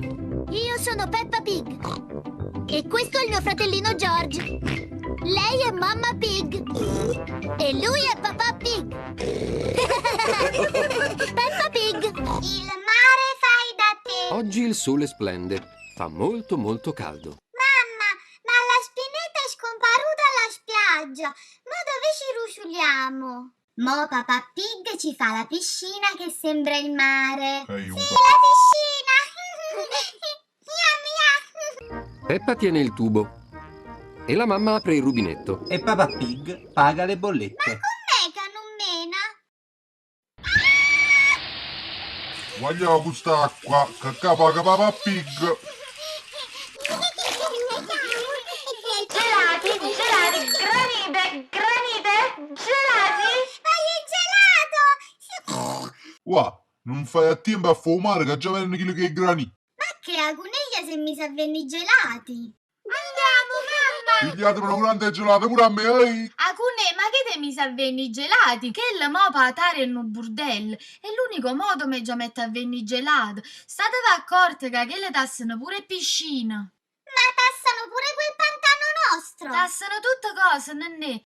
Io sono Peppa Pig. E questo è il mio fratellino George. Lei è Mamma Pig. E lui è Papà Pig. Peppa Pig. Il mare fai da te. Oggi il sole splende. Fa molto molto caldo. Mamma, ma la spinetta è scomparsa alla spiaggia. Ma dove ci rusciuliamo? Mo Papà Pig ci fa la piscina che sembra il mare. Aiuto. Sì, la piscina! Mia mia! Peppa tiene il tubo e la mamma apre il rubinetto. E Papà Pig paga le bollette. Com'è che non mena? Vogliamo quest'acqua, che paga Papà Pig. Gelati, granite, gelati! Ma è gelato! Wow, non fai a tempo a fumare che già vengono quelli che è grani. Ma che a cuniglia se mi sa venni gelati? Andiamo, mamma! Pigliate una grande gelata pure a me, ehi! Acune, ma che te mi salvenni gelati? Che il mo patare in un burdello. È l'unico modo me già mette a venni gelato. Statevi accorte che le tassano pure piscina. Ma tassano pure quel pantano nostro! Tassano tutte cose, nennè.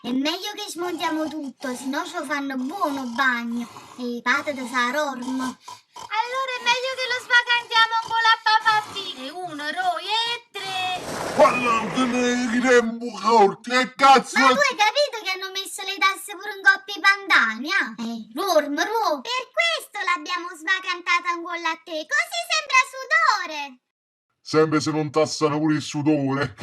È meglio che smontiamo tutto, se no ci fanno buono bagno. E patate sa Rorm. Allora è meglio che lo svacantiamo con la Papà Pig. E 1, 2 e 3. Guarda, ne tempo corto, che cazzo! Ma tu hai capito che hanno messo le tasse pure in coppia i pantani, ah? Rorm. Per questo l'abbiamo svacantata con la te, così sembra sudore. Sempre se non tassano pure il sudore.